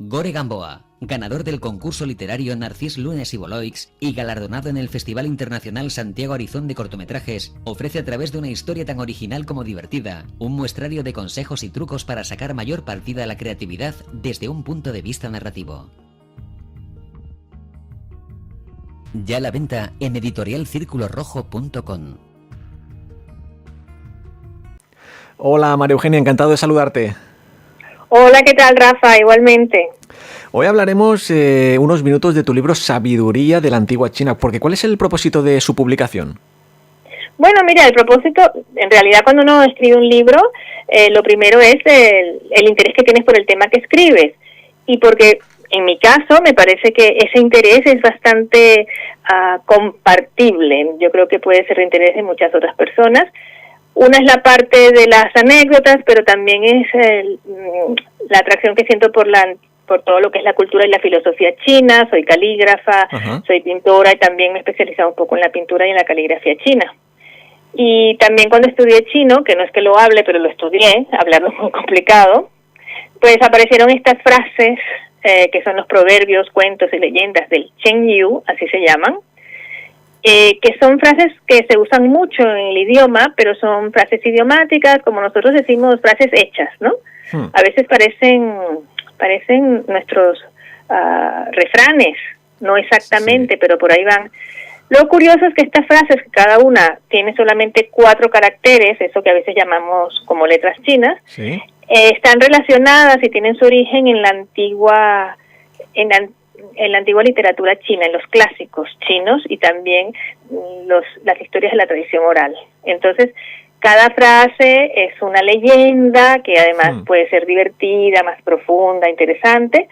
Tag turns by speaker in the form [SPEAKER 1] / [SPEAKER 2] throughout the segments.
[SPEAKER 1] Gore Gamboa, ganador del concurso literario Narcís Lunes y Boloix y galardonado en el Festival Internacional Santiago Arizón de Cortometrajes, ofrece a través de una historia tan original como divertida, un muestrario de consejos y trucos para sacar mayor partida a la creatividad desde un punto de vista narrativo. Ya a la venta en editorialcirculorrojo.com.
[SPEAKER 2] Hola María Eugenia, encantado de saludarte.
[SPEAKER 3] Hola, ¿qué tal, Rafa? Igualmente.
[SPEAKER 2] Hoy hablaremos unos minutos de tu libro Sabiduría de la Antigua China, porque ¿cuál es el propósito de su publicación?
[SPEAKER 3] Bueno, mira, el propósito, en realidad cuando uno escribe un libro, lo primero es el interés que tienes por el tema que escribes. Y porque, en mi caso, me parece que ese interés es bastante compartible. Yo creo que puede ser de interés de muchas otras personas. Una es la parte de las anécdotas, pero también es la atracción que siento por todo lo que es la cultura y la filosofía china. Soy calígrafa, soy pintora y también me he especializado un poco en la pintura y en la caligrafía china. Y también cuando estudié chino, que no es que lo hable, pero lo estudié, hablarlo es muy complicado, pues aparecieron estas frases que son los proverbios, cuentos y leyendas del Chengyu, así se llaman, que son frases que se usan mucho en el idioma, pero son frases idiomáticas, como nosotros decimos, frases hechas, ¿no? A veces parecen nuestros refranes, no exactamente, pero por ahí van. Lo curioso es que estas frases, cada una tiene solamente 4 caracteres, eso que a veces llamamos como letras chinas, están relacionadas y tienen su origen en la antigua literatura china, en los clásicos chinos y también las historias de la tradición oral. Entonces, cada frase es una leyenda que además puede ser divertida, más profunda, interesante,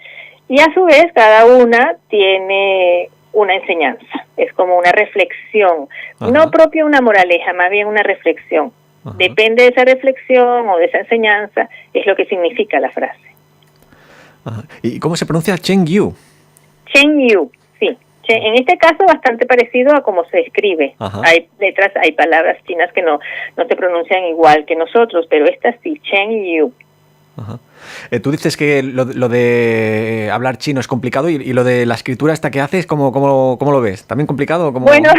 [SPEAKER 3] y a su vez cada una tiene una enseñanza, es como una reflexión, no propia una moraleja, más bien una reflexión. Depende de esa reflexión o de esa enseñanza, es lo que significa la frase.
[SPEAKER 2] ¿Y cómo se pronuncia Chengyu?
[SPEAKER 3] Chengyu, sí. En este caso bastante parecido a cómo se escribe. Hay letras, hay palabras chinas que no se pronuncian igual que nosotros, pero esta sí, Chengyu.
[SPEAKER 2] Tú dices que lo de hablar chino es complicado y lo de la escritura esta que haces, ¿cómo lo ves? ¿También complicado?
[SPEAKER 3] Bueno,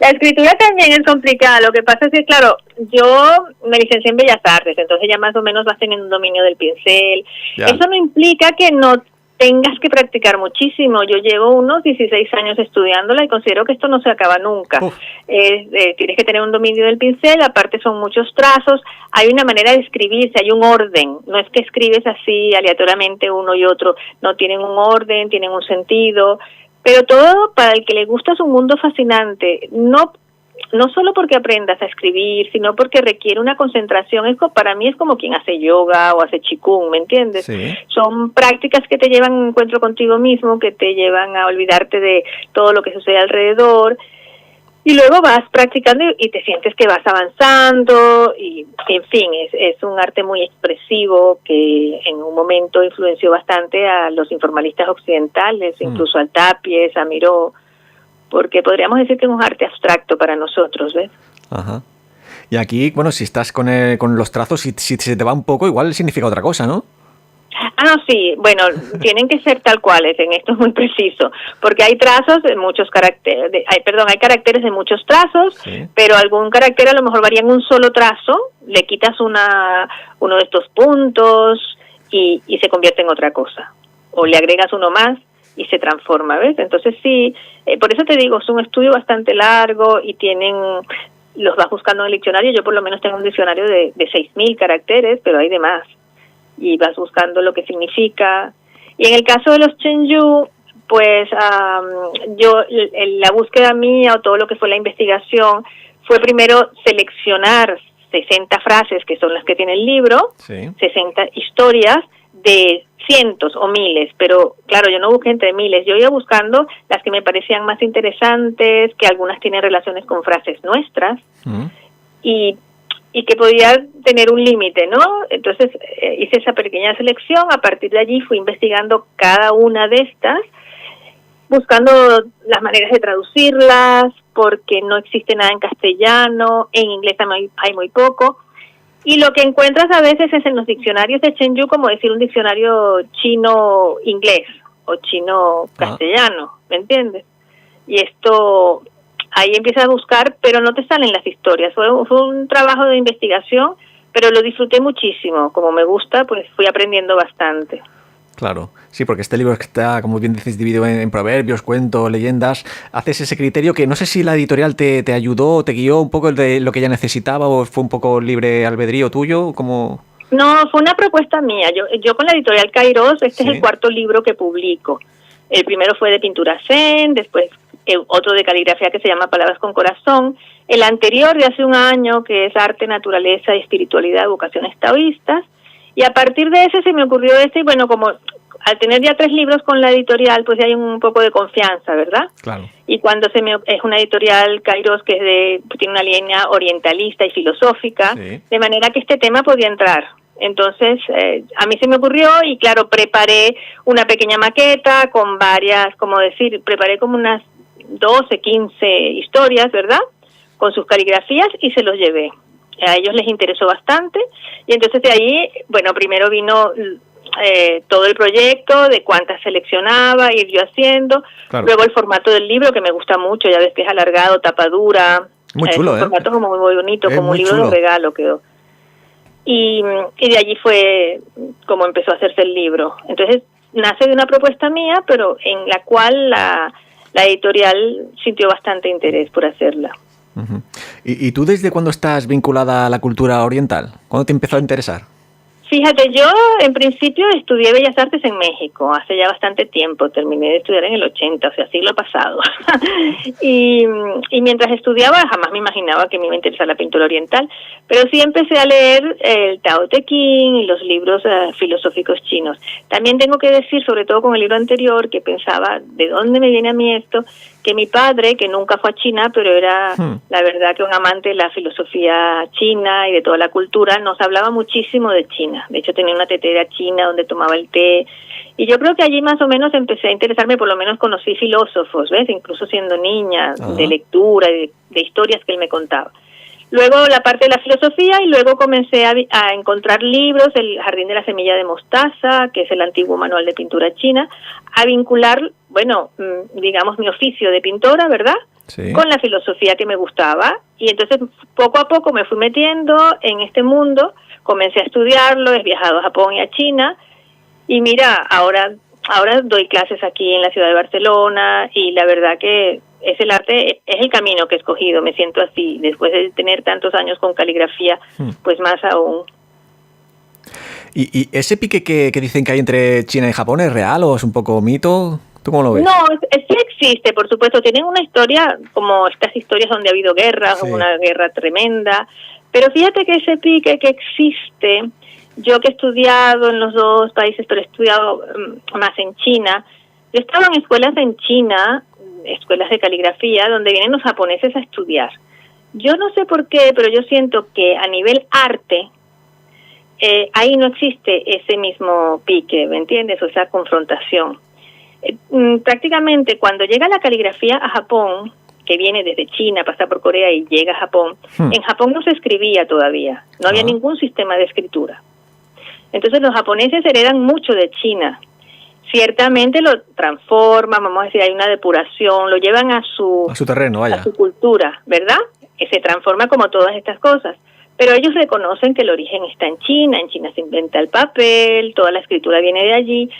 [SPEAKER 3] la escritura también es complicada. Lo que pasa es que, claro, yo me licencié en Bellas Artes, entonces ya más o menos vas teniendo un dominio del pincel. Ya. Eso no implica que no tengas que practicar muchísimo. Yo llevo unos 16 años estudiándola y considero que esto no se acaba nunca. Tienes que tener un dominio del pincel, aparte son muchos trazos, hay una manera de escribirse, hay un orden, no es que escribes así aleatoriamente uno y otro, no, tienen un orden, tienen un sentido, pero todo para el que le gusta es un mundo fascinante, no solo porque aprendas a escribir, sino porque requiere una concentración. Para mí es como quien hace yoga o hace qigong, ¿me entiendes? Sí. Son prácticas que te llevan a un encuentro contigo mismo, que te llevan a olvidarte de todo lo que sucede alrededor, y luego vas practicando y te sientes que vas avanzando, y en fin, es un arte muy expresivo que en un momento influenció bastante a los informalistas occidentales, incluso a Tapies, a Miró, porque podríamos decir que es un arte abstracto para nosotros, ¿ves?
[SPEAKER 2] Y aquí, bueno, si estás con los trazos, si se te va un poco, igual significa otra cosa, ¿no?
[SPEAKER 3] Sí, bueno, tienen que ser tal cuales, en esto es muy preciso, porque hay trazos de muchos caracteres, hay caracteres de muchos trazos, pero algún carácter a lo mejor varía en un solo trazo, le quitas uno de estos puntos y se convierte en otra cosa, o le agregas uno más y se transforma, ¿ves? Entonces sí, por eso te digo, es un estudio bastante largo y los vas buscando en el diccionario. Yo por lo menos tengo un diccionario de 6.000 caracteres, pero hay de más, y vas buscando lo que significa. Y en el caso de los Chengyu, pues la búsqueda mía o todo lo que fue la investigación fue primero seleccionar 60 frases, que son las que tiene el libro, 60 historias de cientos o miles, pero claro, yo no busqué entre miles, yo iba buscando las que me parecían más interesantes, que algunas tienen relaciones con frases nuestras, y que podía tener un límite, ¿no? Entonces hice esa pequeña selección, a partir de allí fui investigando cada una de estas, buscando las maneras de traducirlas, porque no existe nada en castellano, en inglés también hay muy poco. Y lo que encuentras a veces es en los diccionarios de Chenyu, como decir un diccionario chino-inglés o chino-castellano, ¿me entiendes? Y esto, ahí empiezas a buscar, pero no te salen las historias. Fue un trabajo de investigación, pero lo disfruté muchísimo. Como me gusta, pues fui aprendiendo bastante.
[SPEAKER 2] Claro, sí, porque este libro está, como bien dices, dividido en proverbios, cuentos, leyendas. Haces ese criterio que no sé si la editorial te ayudó, te guió un poco de lo que ella necesitaba o fue un poco libre albedrío tuyo, como...
[SPEAKER 3] No, fue una propuesta mía. Yo con la editorial Kairos,
[SPEAKER 2] ¿Sí?
[SPEAKER 3] Es el cuarto libro que publico. El primero fue de pintura zen, después otro de caligrafía que se llama Palabras con Corazón. El anterior de hace un año, que es Arte, Naturaleza y Espiritualidad, Vocaciones Taoístas. Y a partir de ese se me ocurrió y bueno, como al tener ya 3 libros con la editorial, pues ya hay un poco de confianza, ¿verdad?
[SPEAKER 2] Claro.
[SPEAKER 3] Y cuando es una editorial Kairos que tiene una línea orientalista y filosófica,
[SPEAKER 2] Sí.
[SPEAKER 3] de manera que este tema podía entrar. Entonces, a mí se me ocurrió y claro, preparé una pequeña maqueta con varias, preparé como unas 12, 15 historias, ¿verdad? Con sus caligrafías y se los llevé. A ellos les interesó bastante y entonces de ahí, bueno, primero vino todo el proyecto de cuántas seleccionaba, ir yo haciendo,
[SPEAKER 2] Claro.
[SPEAKER 3] Luego el formato del libro que me gusta mucho, ya ves que es alargado, tapa dura,
[SPEAKER 2] Muy chulo,
[SPEAKER 3] un formato como muy bonito, como un
[SPEAKER 2] muy
[SPEAKER 3] libro
[SPEAKER 2] chulo.
[SPEAKER 3] de regalo quedó. Y de allí fue como empezó a hacerse el libro. Entonces nace de una propuesta mía, pero en la cual la editorial sintió bastante interés por hacerla.
[SPEAKER 2] Uh-huh. ¿Y tú desde cuándo estás vinculada a la cultura oriental? ¿Cuándo te empezó a interesar?
[SPEAKER 3] Fíjate, yo en principio estudié Bellas Artes en México, hace ya bastante tiempo, terminé de estudiar en el 80, o sea, siglo pasado. y mientras estudiaba jamás me imaginaba que me iba a interesar la pintura oriental, pero sí empecé a leer el Tao Te Ching y los libros filosóficos chinos. También tengo que decir, sobre todo con el libro anterior, que pensaba, ¿de dónde me viene a mí esto? Que mi padre, que nunca fue a China, pero era la verdad que un amante de la filosofía china y de toda la cultura, nos hablaba muchísimo de China. De hecho, tenía una tetera china donde tomaba el té. Y yo creo que allí más o menos empecé a interesarme, por lo menos conocí filósofos, ¿ves? Incluso siendo niña, de lectura, de historias que él me contaba. Luego la parte de la filosofía y luego comencé a encontrar libros, El Jardín de la Semilla de Mostaza, que es el antiguo manual de pintura china, a vincular, bueno, digamos mi oficio de pintora, ¿verdad?
[SPEAKER 2] Sí.
[SPEAKER 3] Con la filosofía que me gustaba. Y entonces poco a poco me fui metiendo en este mundo, comencé a estudiarlo, he viajado a Japón y a China y mira, ahora doy clases aquí en la ciudad de Barcelona y la verdad que es el arte, es el camino que he escogido, me siento así, después de tener tantos años con caligrafía, pues más aún.
[SPEAKER 2] ¿Y ese pique que dicen que hay entre China y Japón es real o es un poco mito? ¿Tú cómo lo ves?
[SPEAKER 3] No, sí existe, por supuesto, tienen una historia como estas historias donde ha habido guerras, una guerra tremenda, pero fíjate que ese pique que existe, yo que he estudiado en los dos países, pero he estudiado más en China, yo estaba en escuelas en China, escuelas de caligrafía, donde vienen los japoneses a estudiar. Yo no sé por qué, pero yo siento que a nivel arte, ahí no existe ese mismo pique, ¿me entiendes? O sea, confrontación. Prácticamente cuando llega la caligrafía a Japón, que viene desde China, pasa por Corea y llega a Japón, en Japón no se escribía todavía, no había ningún sistema de escritura. Entonces los japoneses heredan mucho de China. Ciertamente lo transforman, vamos a decir, hay una depuración, lo llevan a su
[SPEAKER 2] terreno, vaya.
[SPEAKER 3] A su cultura, ¿verdad? Que se transforma como todas estas cosas. Pero ellos reconocen que el origen está en China se inventa el papel, toda la escritura viene de allí.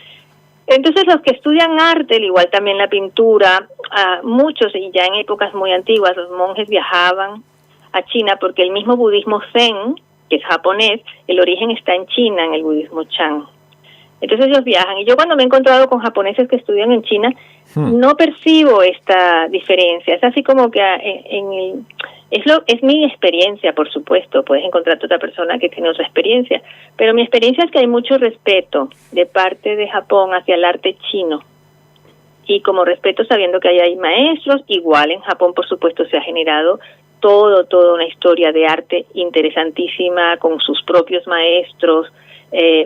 [SPEAKER 3] Entonces los que estudian arte, al igual también la pintura, muchos, y ya en épocas muy antiguas, los monjes viajaban a China porque el mismo budismo zen, que es japonés, el origen está en China, en el budismo Chan. Entonces ellos viajan. Y yo cuando me he encontrado con japoneses que estudian en China, no percibo esta diferencia. Es así como que es mi experiencia, por supuesto. Puedes encontrarte otra persona que tiene otra experiencia. Pero mi experiencia es que hay mucho respeto de parte de Japón hacia el arte chino. Y como respeto sabiendo que ahí hay maestros, igual en Japón, por supuesto, se ha generado toda una historia de arte interesantísima con sus propios maestros,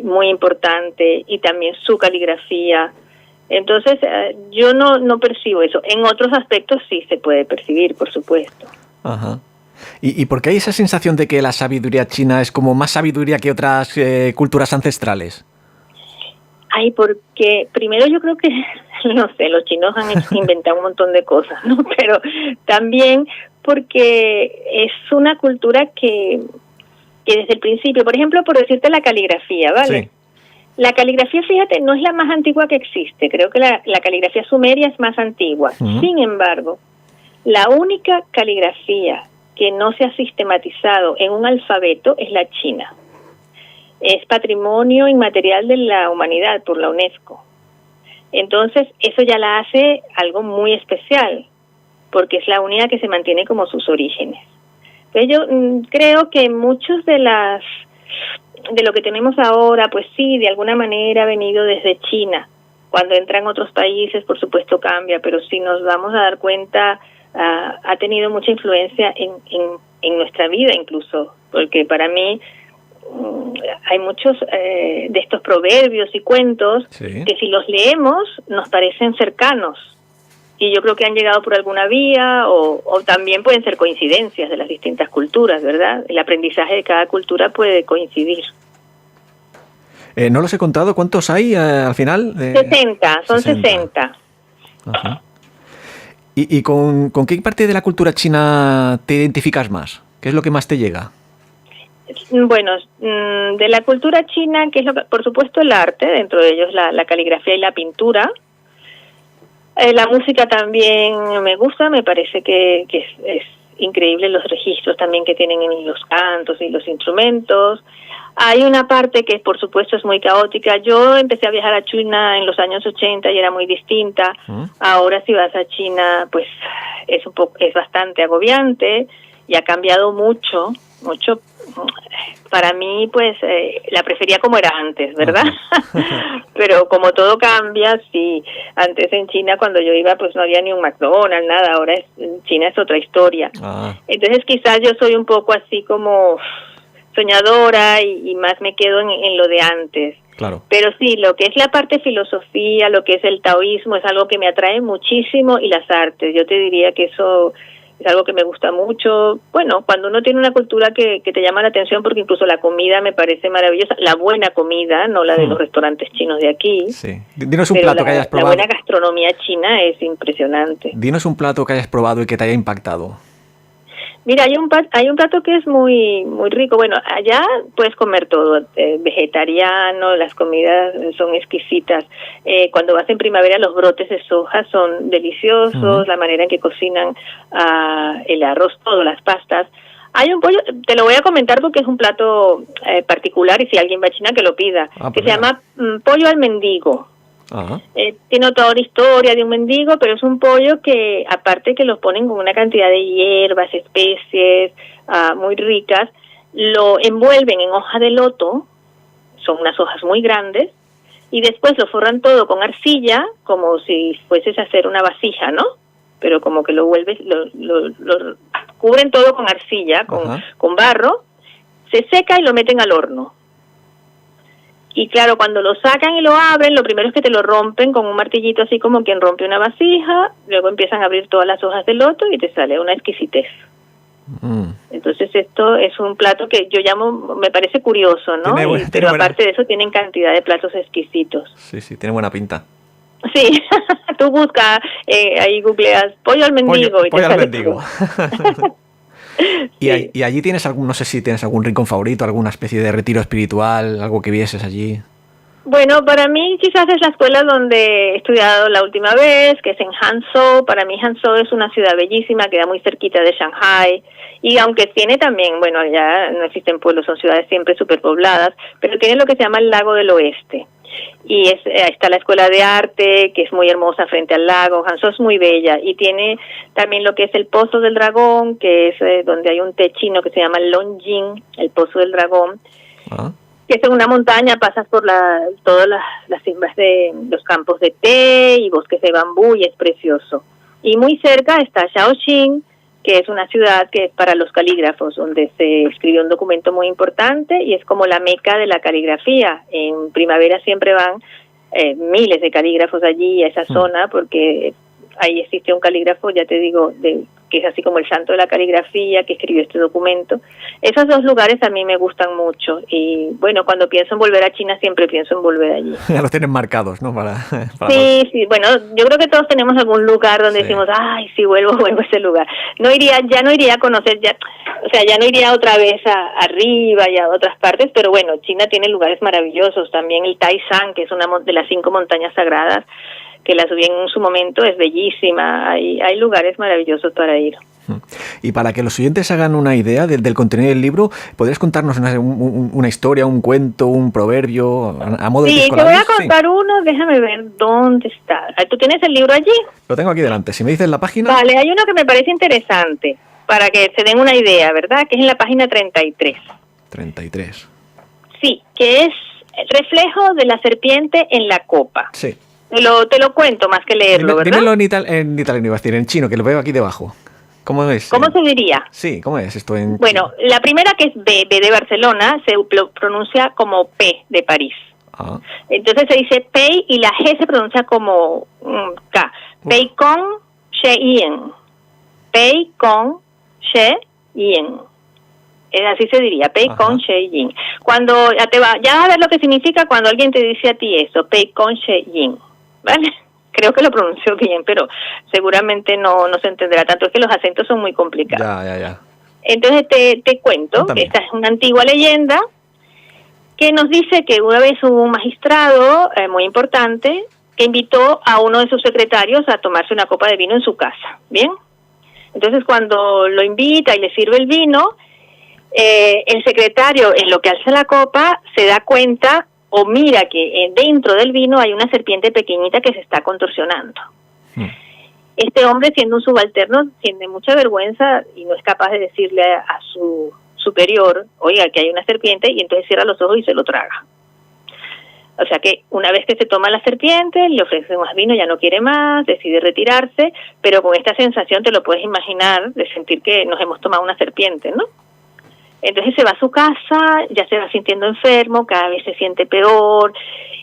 [SPEAKER 3] muy importante, y también su caligrafía. Entonces yo no percibo eso. En otros aspectos sí se puede percibir, por supuesto.
[SPEAKER 2] Ajá. ¿Y por qué hay esa sensación de que la sabiduría china es como más sabiduría que otras culturas ancestrales?
[SPEAKER 3] Ay, porque primero yo creo que, no sé, los chinos han inventado un montón de cosas, ¿no? Pero también porque es una cultura que desde el principio, por ejemplo, por decirte la caligrafía, ¿vale?
[SPEAKER 2] Sí.
[SPEAKER 3] La caligrafía, fíjate, no es la más antigua que existe. Creo que la caligrafía sumeria es más antigua.
[SPEAKER 2] Uh-huh.
[SPEAKER 3] Sin embargo, la única caligrafía que no se ha sistematizado en un alfabeto es la china. Es patrimonio inmaterial de la humanidad por la UNESCO. Entonces, eso ya la hace algo muy especial, porque es la única que se mantiene como sus orígenes. Entonces, yo creo que muchos de lo que tenemos ahora, pues sí, de alguna manera ha venido desde China. Cuando entran otros países, por supuesto, cambia, pero si nos vamos a dar cuenta, ha tenido mucha influencia en nuestra vida incluso, porque para mí hay muchos de estos proverbios y cuentos que si los leemos nos parecen cercanos y yo creo que han llegado por alguna vía o también pueden ser coincidencias de las distintas culturas, ¿verdad? El aprendizaje de cada cultura puede coincidir.
[SPEAKER 2] No los he contado, ¿cuántos hay al final?
[SPEAKER 3] 60, son 60.
[SPEAKER 2] Ajá. ¿Y con qué parte de la cultura china te identificas más? ¿Qué es lo que más te llega?
[SPEAKER 3] Bueno, de la cultura china, que es por supuesto el arte, dentro de ellos la caligrafía y la pintura. La música también me gusta, me parece que es increíble los registros también que tienen en los cantos y los instrumentos. Hay una parte que por supuesto es muy caótica. Yo empecé a viajar a China en los años 80 y era muy distinta. Ahora si vas a China, pues es bastante agobiante y ha cambiado mucho. Para mí, pues, la prefería como era antes, ¿verdad? Pero como todo cambia, sí. Antes en China, cuando yo iba, pues no había ni un McDonald's, nada. Ahora en China es otra historia. Entonces, quizás yo soy un poco así como soñadora y más me quedo en lo de antes.
[SPEAKER 2] Claro.
[SPEAKER 3] Pero sí, lo que es la parte filosofía, lo que es el taoísmo, es algo que me atrae muchísimo, y las artes. Yo te diría que eso es algo que me gusta mucho. Bueno, cuando uno tiene una cultura que te llama la atención, porque incluso la comida me parece maravillosa, la buena comida, no la de los restaurantes chinos de aquí.
[SPEAKER 2] Sí. Dinos un plato que hayas probado.
[SPEAKER 3] La buena gastronomía china es impresionante.
[SPEAKER 2] Dinos un plato que hayas probado y que te haya impactado.
[SPEAKER 3] Mira, hay un plato que es muy muy rico. Bueno, allá puedes comer todo, vegetariano, las comidas son exquisitas. Cuando vas en primavera, los brotes de soja son deliciosos, la manera en que cocinan el arroz, todo, las pastas. Hay un pollo, te lo voy a comentar porque es un plato particular, y si alguien va a China que lo pida, que se llama pollo al mendigo. Tiene toda una historia de un mendigo, pero es un pollo que, aparte que lo ponen con una cantidad de hierbas, especies muy ricas, lo envuelven en hoja de loto, son unas hojas muy grandes, y después lo forran todo con arcilla, como si fueses a hacer una vasija, ¿no? Pero como que lo vuelves, lo cubren todo con arcilla, con barro, se seca y lo meten al horno. Y claro, cuando lo sacan y lo abren, lo primero es que te lo rompen con un martillito, así como quien rompe una vasija, luego empiezan a abrir todas las hojas de loto y te sale una exquisitez. Entonces esto es un plato que yo llamo, me parece curioso, ¿no? Pero aparte de eso tienen cantidad de platos exquisitos.
[SPEAKER 2] Sí, tiene buena pinta.
[SPEAKER 3] Sí, tú buscas, ahí googleas pollo al mendigo y te sale mendigo.
[SPEAKER 2] ¿Y allí tienes no sé si tienes algún rincón favorito, alguna especie de retiro espiritual, algo que vieses allí?
[SPEAKER 3] Bueno, para mí quizás es la escuela donde he estudiado la última vez, que es en Hangzhou. Para mí Hangzhou es una ciudad bellísima, queda muy cerquita de Shanghai, y aunque tiene también, bueno, ya no existen pueblos, son ciudades siempre superpobladas, pero tiene lo que se llama el Lago del Oeste. Y está la escuela de arte, que es muy hermosa frente al lago. Hangzhou es muy bella, y tiene también lo que es el Pozo del Dragón, que es donde hay un té chino que se llama Longjing, el Pozo del Dragón, que es en una montaña, pasas por todas las cimas de los campos de té y bosques de bambú, y es precioso. Y muy cerca está Shaoxing, que es una ciudad que es para los calígrafos, donde se escribió un documento muy importante y es como la meca de la caligrafía. En primavera siempre van miles de calígrafos allí a esa zona, porque ahí existe un calígrafo, ya te digo, que es así como el santo de la caligrafía, que escribió este documento. Esos dos lugares a mí me gustan mucho y bueno, cuando pienso en volver a China siempre pienso en volver allí.
[SPEAKER 2] Ya los tienen marcados, ¿no? Para
[SPEAKER 3] sí, bueno, yo creo que todos tenemos algún lugar donde decimos, ay, si vuelvo a ese lugar. Ya no iría a conocer, ya no iría otra vez arriba y a otras partes, pero bueno, China tiene lugares maravillosos, también el Taishan, que es una de las 5 montañas sagradas, que la subí en su momento, es bellísima, hay lugares maravillosos para ir.
[SPEAKER 2] Y para que los oyentes hagan una idea del contenido del libro, ¿podrías contarnos una historia, un cuento, un proverbio a modo de
[SPEAKER 3] Sí, te voy a contar uno, déjame ver dónde está. ¿Tú tienes el libro allí?
[SPEAKER 2] Lo tengo aquí delante, si me dices la página.
[SPEAKER 3] Vale, hay uno que me parece interesante, para que se den una idea, ¿verdad? Que es en la página 33.
[SPEAKER 2] 33.
[SPEAKER 3] Sí, que es el reflejo de la serpiente en la copa.
[SPEAKER 2] Sí.
[SPEAKER 3] Te lo cuento más que leerlo, ¿verdad?
[SPEAKER 2] Dímelo en italiano, iba a decir, en chino, que lo veo aquí debajo. ¿Cómo es?
[SPEAKER 3] ¿Cómo se diría?
[SPEAKER 2] Sí, ¿cómo es esto en
[SPEAKER 3] Bueno,
[SPEAKER 2] chino?
[SPEAKER 3] la primera, que es B de Barcelona, se pronuncia como P de París.
[SPEAKER 2] Ah.
[SPEAKER 3] Entonces se dice Pei y la G se pronuncia como K. Pei con She Yen. Pei con She Yen. Así se diría, Pei con She Yin. Cuando ya vas a ver lo que significa cuando alguien te dice a ti eso, Pei con She Yin, ¿vale? Creo que lo pronunció bien, pero seguramente no se entenderá tanto, es que los acentos son muy complicados.
[SPEAKER 2] Ya.
[SPEAKER 3] Entonces te cuento que esta es una antigua leyenda que nos dice que una vez hubo un magistrado muy importante que invitó a uno de sus secretarios a tomarse una copa de vino en su casa, ¿bien? Entonces cuando lo invita y le sirve el vino, el secretario, en lo que alza la copa, se da cuenta o mira que dentro del vino hay una serpiente pequeñita que se está contorsionando. Este hombre, siendo un subalterno, siente mucha vergüenza y no es capaz de decirle a su superior, oiga, que hay una serpiente, y entonces cierra los ojos y se lo traga. O sea que una vez que se toma la serpiente, le ofrece más vino, ya no quiere más, decide retirarse, pero con esta sensación te lo puedes imaginar de sentir que nos hemos tomado una serpiente, ¿no? Entonces se va a su casa, ya se va sintiendo enfermo, cada vez se siente peor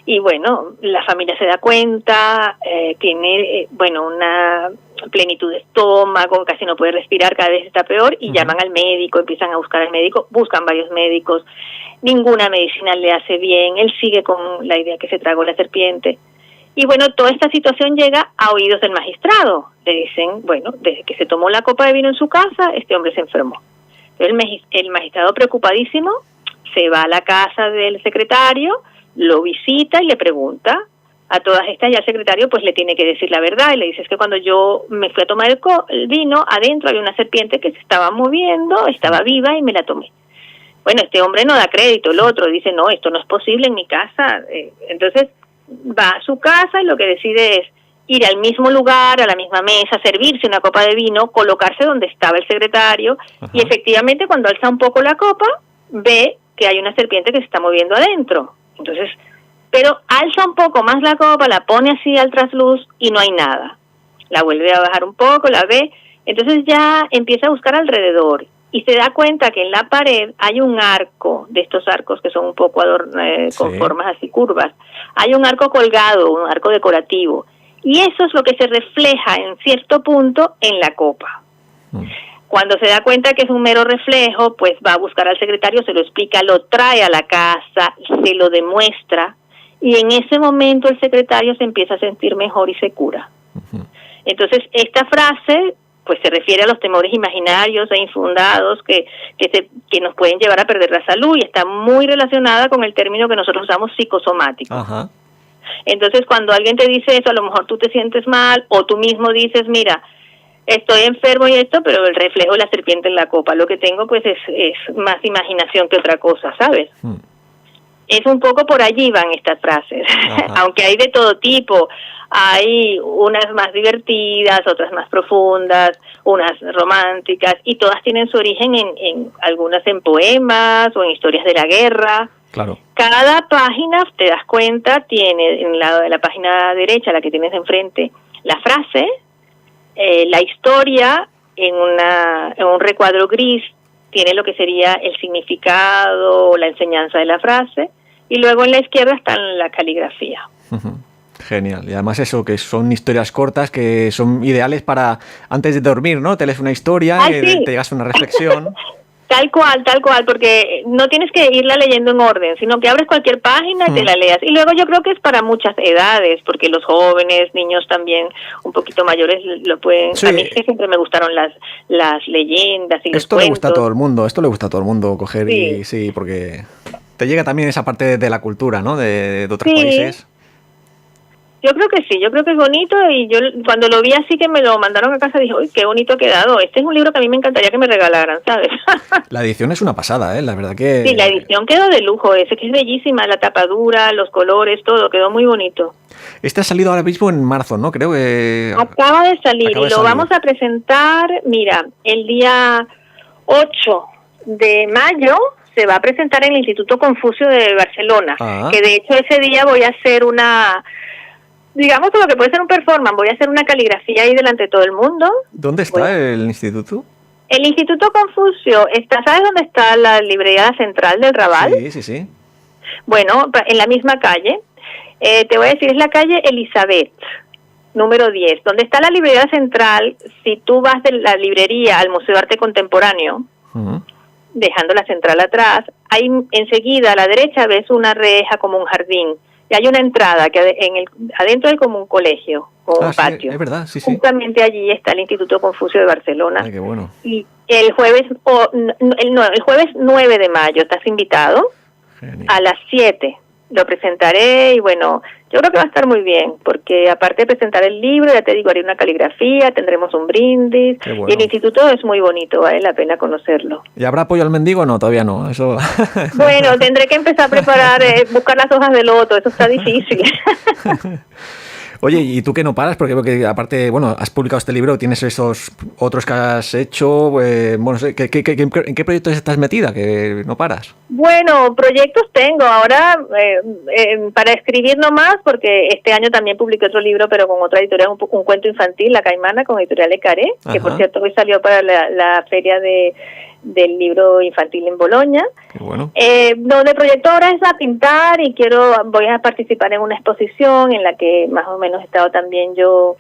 [SPEAKER 3] y bueno, la familia se da cuenta, tiene una plenitud de estómago, casi no puede respirar, cada vez está peor y llaman al médico, empiezan a buscar al médico, buscan varios médicos, ninguna medicina le hace bien, él sigue con la idea que se tragó la serpiente. Y bueno, toda esta situación llega a oídos del magistrado. Le dicen, bueno, desde que se tomó la copa de vino en su casa, este hombre se enfermó. El magistrado, preocupadísimo, se va a la casa del secretario, lo visita y le pregunta a todas estas, y al secretario pues le tiene que decir la verdad, y le dice, es que cuando yo me fui a tomar el vino, adentro había una serpiente que se estaba moviendo, estaba viva y me la tomé. Bueno, este hombre no da crédito, el otro dice, no, esto no es posible en mi casa. Entonces va a su casa y lo que decide es ir al mismo lugar, a la misma mesa, servirse una copa de vino, colocarse donde estaba el secretario, y efectivamente cuando alza un poco la copa, ve que hay una serpiente que se está moviendo adentro. Entonces, pero alza un poco más la copa, la pone así al trasluz y no hay nada. La vuelve a bajar un poco, la ve, entonces ya empieza a buscar alrededor y se da cuenta que en la pared hay un arco, de estos arcos que son un poco con formas así curvas. Hay un arco colgado, un arco decorativo. Y eso es lo que se refleja en cierto punto en la copa. Cuando se da cuenta que es un mero reflejo, pues va a buscar al secretario, se lo explica, lo trae a la casa, se lo demuestra, y en ese momento el secretario se empieza a sentir mejor y se cura. Entonces, esta frase pues se refiere a los temores imaginarios e infundados que nos pueden llevar a perder la salud, y está muy relacionada con el término que nosotros usamos psicosomático.
[SPEAKER 2] Ajá.
[SPEAKER 3] Entonces, cuando alguien te dice eso, a lo mejor tú te sientes mal, o tú mismo dices, mira, estoy enfermo y esto, pero el reflejo de la serpiente en la copa, lo que tengo pues es más imaginación que otra cosa, ¿sabes? Es un poco por allí van estas frases, aunque hay de todo tipo. Hay unas más divertidas, otras más profundas, unas románticas, y todas tienen su origen algunas en poemas o en historias de la guerra.
[SPEAKER 2] Claro.
[SPEAKER 3] Cada página, te das cuenta, tiene en la página derecha, la que tienes enfrente, la frase, la historia en un recuadro gris, tiene lo que sería el significado o la enseñanza de la frase, y luego en la izquierda está la caligrafía.
[SPEAKER 2] Genial. Y además eso, que son historias cortas que son ideales para antes de dormir, ¿no? Te lees una historia,
[SPEAKER 3] Ay, sí.
[SPEAKER 2] te llegas a una reflexión.
[SPEAKER 3] Tal cual, porque no tienes que irla leyendo en orden, sino que abres cualquier página y te la leas. Y luego yo creo que es para muchas edades, porque los jóvenes, niños también un poquito mayores lo pueden...
[SPEAKER 2] Sí.
[SPEAKER 3] A mí es que siempre me gustaron las leyendas y los
[SPEAKER 2] Esto le gusta a
[SPEAKER 3] cuentos.
[SPEAKER 2] todo el mundo, coger
[SPEAKER 3] Sí.
[SPEAKER 2] y sí, porque te llega también esa parte de la cultura, ¿no? De otros
[SPEAKER 3] Sí.
[SPEAKER 2] países.
[SPEAKER 3] Yo creo que sí, yo creo que es bonito y yo cuando lo vi así que me lo mandaron a casa dije, uy, qué bonito ha quedado. Este es un libro que a mí me encantaría que me regalaran, ¿sabes?
[SPEAKER 2] La edición es una pasada, la verdad que...
[SPEAKER 3] Sí, la edición quedó de lujo, ese que es bellísima, la tapadura, los colores, todo, quedó muy bonito.
[SPEAKER 2] Este ha salido ahora mismo en marzo, ¿no? Creo que...
[SPEAKER 3] Acaba de salir
[SPEAKER 2] Acaba de
[SPEAKER 3] y lo
[SPEAKER 2] salir.
[SPEAKER 3] vamos a presentar, mira, el día 8 de mayo se va a presentar en el Instituto Confucio de Barcelona,
[SPEAKER 2] Ah.
[SPEAKER 3] que de hecho ese día voy a hacer digamos lo que puede ser un performance, voy a hacer una caligrafía ahí delante de todo el mundo.
[SPEAKER 2] ¿Dónde está el instituto?
[SPEAKER 3] El Instituto Confucio está, ¿sabes dónde está la librería central del Raval?
[SPEAKER 2] Sí.
[SPEAKER 3] Bueno, en la misma calle. Te voy a decir, es la calle Elizabeth, número 10. Donde está la librería central, si tú vas de la librería al Museo de Arte Contemporáneo,
[SPEAKER 2] Uh-huh.
[SPEAKER 3] dejando la central atrás, ahí enseguida a la derecha ves una reja como un jardín. Y hay una entrada que adentro hay como un colegio, como un
[SPEAKER 2] Sí,
[SPEAKER 3] patio.
[SPEAKER 2] es verdad, sí.
[SPEAKER 3] Justamente allí está el Instituto Confucio de Barcelona.
[SPEAKER 2] Ay, qué bueno.
[SPEAKER 3] Y el jueves 9 de mayo estás invitado.
[SPEAKER 2] Genial.
[SPEAKER 3] A las 7 lo presentaré y bueno, yo creo que va a estar muy bien, porque aparte de presentar el libro, ya te digo, haré una caligrafía, tendremos un brindis.
[SPEAKER 2] Qué bueno.
[SPEAKER 3] Y el instituto es muy bonito, vale la pena conocerlo.
[SPEAKER 2] ¿Y habrá apoyo al mendigo? No, todavía no. Eso...
[SPEAKER 3] Bueno, tendré que empezar a preparar, buscar las hojas de loto, eso está difícil.
[SPEAKER 2] Oye, ¿y tú qué no paras? Porque aparte, bueno, has publicado este libro, tienes esos otros que has hecho, bueno, no sé, ¿en qué proyectos estás metida? Que no paras.
[SPEAKER 3] Bueno, proyectos tengo ahora para escribir nomás, porque este año también publiqué otro libro, pero con otra editorial, un cuento infantil, La Caimana, con editorial Le Carré, que por cierto hoy salió para la feria del libro infantil en Boloña.
[SPEAKER 2] Qué bueno.
[SPEAKER 3] Donde el proyecto ahora es a pintar y voy a participar en una exposición en la que más o menos he estado también yo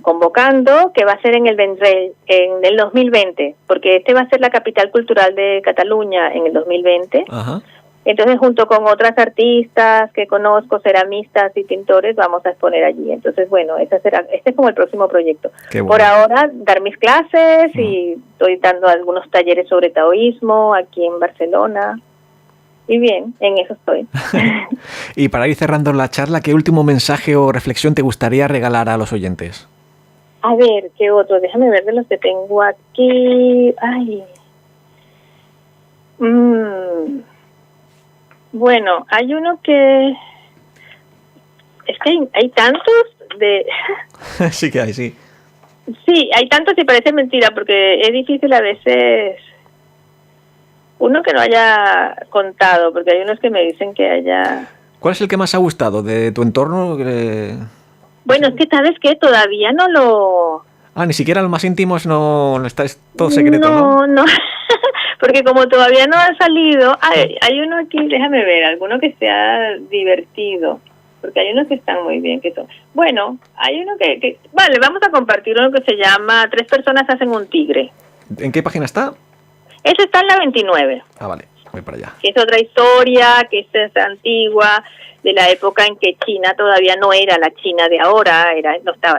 [SPEAKER 3] convocando, que va a ser en el Vendrell en el 2020, porque este va a ser la capital cultural de Cataluña en el 2020.
[SPEAKER 2] Ajá.
[SPEAKER 3] Entonces, junto con otras artistas que conozco, ceramistas y pintores, vamos a exponer allí. Entonces, bueno, este es como el próximo proyecto.
[SPEAKER 2] Qué bueno.
[SPEAKER 3] Por ahora, dar mis clases y estoy dando algunos talleres sobre taoísmo aquí en Barcelona. Y bien, en eso estoy.
[SPEAKER 2] Y para ir cerrando la charla, ¿qué último mensaje o reflexión te gustaría regalar a los oyentes?
[SPEAKER 3] A ver, ¿qué otro? Déjame ver de los que tengo aquí. Ay. Bueno, hay uno que... Es que hay tantos de...
[SPEAKER 2] Sí que hay, sí.
[SPEAKER 3] Sí, hay tantos y parece mentira, porque es difícil a veces... Uno que no haya contado, porque hay unos que me dicen que haya...
[SPEAKER 2] ¿Cuál es el que más ha gustado de tu entorno?
[SPEAKER 3] Bueno, es que sabes que todavía no lo...
[SPEAKER 2] Ni siquiera los más íntimos no está, es todo secreto, ¿no?
[SPEAKER 3] No, porque como todavía no ha salido... Hay uno aquí, déjame ver, alguno que sea divertido, porque hay unos que están muy bien. Bueno, hay uno que... Vale, vamos a compartir uno que se llama 3 personas hacen un tigre.
[SPEAKER 2] ¿En qué página está?
[SPEAKER 3] Ese está en la 29.
[SPEAKER 2] Vale, voy para allá.
[SPEAKER 3] Que es otra historia, que es antigua, de la época en que China todavía no era la China de ahora,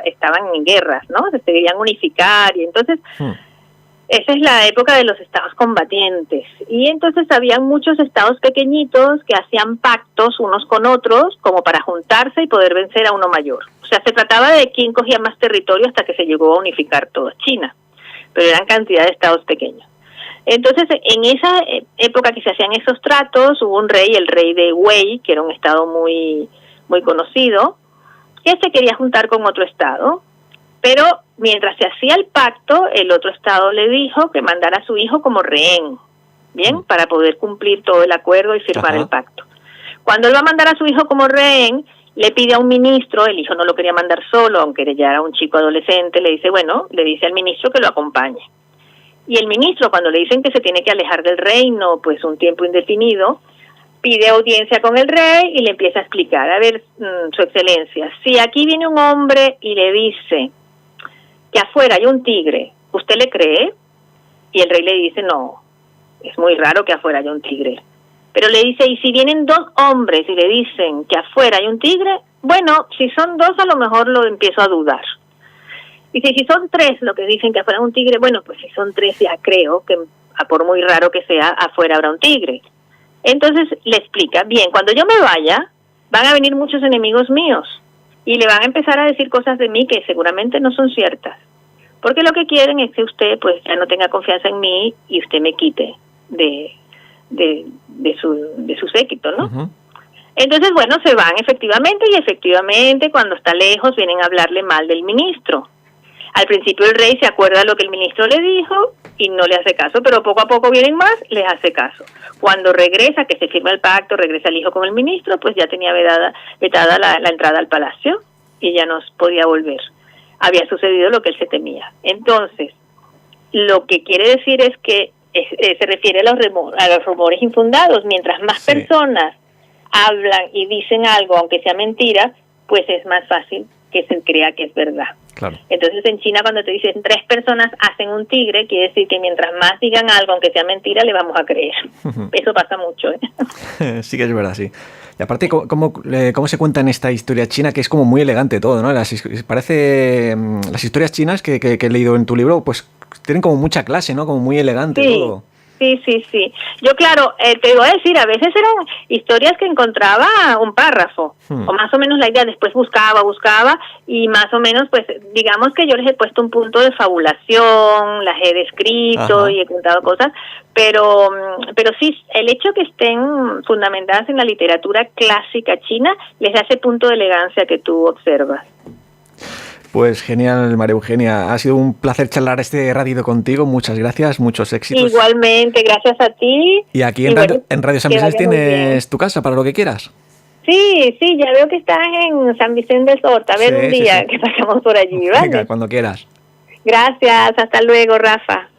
[SPEAKER 3] estaban en guerras, ¿no? Se querían unificar y entonces esa es la época de los estados combatientes. Y entonces habían muchos estados pequeñitos que hacían pactos unos con otros como para juntarse y poder vencer a uno mayor. O sea, se trataba de quién cogía más territorio hasta que se llegó a unificar toda China, pero eran cantidad de estados pequeños. Entonces, en esa época que se hacían esos tratos, hubo un rey, el rey de Wei, que era un estado muy, muy conocido, que se quería juntar con otro estado. Pero mientras se hacía el pacto, el otro estado le dijo que mandara a su hijo como rehén, ¿bien? Para poder cumplir todo el acuerdo y firmar el pacto. Cuando él va a mandar a su hijo como rehén, le pide a un ministro, el hijo no lo quería mandar solo, aunque ya era un chico adolescente, le dice al ministro que lo acompañe. Y el ministro, cuando le dicen que se tiene que alejar del reino, pues un tiempo indefinido, pide audiencia con el rey y le empieza a explicar, a ver, su excelencia, si aquí viene un hombre y le dice que afuera hay un tigre, ¿usted le cree? Y el rey le dice, no, es muy raro que afuera haya un tigre. Pero le dice, y si vienen 2 hombres y le dicen que afuera hay un tigre, bueno, si son 2 a lo mejor lo empiezo a dudar. Dice, si son 3 lo que dicen que afuera hay un tigre, bueno, pues si son 3 ya creo que por muy raro que sea, afuera habrá un tigre. Entonces le explica, bien, cuando yo me vaya, van a venir muchos enemigos míos y le van a empezar a decir cosas de mí que seguramente no son ciertas, porque lo que quieren es que usted pues ya no tenga confianza en mí y usted me quite de su séquito, ¿no? Uh-huh. Entonces, bueno, se van efectivamente cuando está lejos vienen a hablarle mal del ministro. Al principio el rey se acuerda de lo que el ministro le dijo y no le hace caso, pero poco a poco vienen más, les hace caso. Cuando regresa, que se firma el pacto, regresa el hijo con el ministro, pues ya tenía vetada la entrada al palacio y ya no podía volver. Había sucedido lo que él se temía. Entonces, lo que quiere decir es que se refiere a los rumores infundados. Mientras más personas hablan y dicen algo, aunque sea mentira, pues es más fácil que se crea que es verdad.
[SPEAKER 2] Claro.
[SPEAKER 3] Entonces en China cuando te dicen 3 personas hacen un tigre, quiere decir que mientras más digan algo, aunque sea mentira, le vamos a creer. Eso pasa mucho, ¿eh?
[SPEAKER 2] Sí que es verdad, sí. Y aparte, ¿cómo se cuenta en esta historia china? Que es como muy elegante todo, ¿no? Parece las historias chinas que he leído en tu libro, pues tienen como mucha clase, ¿no? Como muy elegante todo.
[SPEAKER 3] Sí. Yo, claro, te voy a decir, a veces eran historias que encontraba un párrafo, o más o menos la idea, después buscaba, y más o menos, pues, digamos que yo les he puesto un punto de fabulación, las he descrito y he contado cosas, pero sí, el hecho que estén fundamentadas en la literatura clásica china les da ese punto de elegancia que tú observas.
[SPEAKER 2] Pues genial, María Eugenia. Ha sido un placer charlar este ratito contigo. Muchas gracias, muchos éxitos.
[SPEAKER 3] Igualmente, gracias a ti.
[SPEAKER 2] Y aquí en Radio San Vicente tienes tu casa para lo que quieras.
[SPEAKER 3] Sí, ya veo que estás en San Vicente del Horta. A ver un día que pasamos por allí, ¿vale?
[SPEAKER 2] Venga, cuando quieras.
[SPEAKER 3] Gracias, hasta luego, Rafa.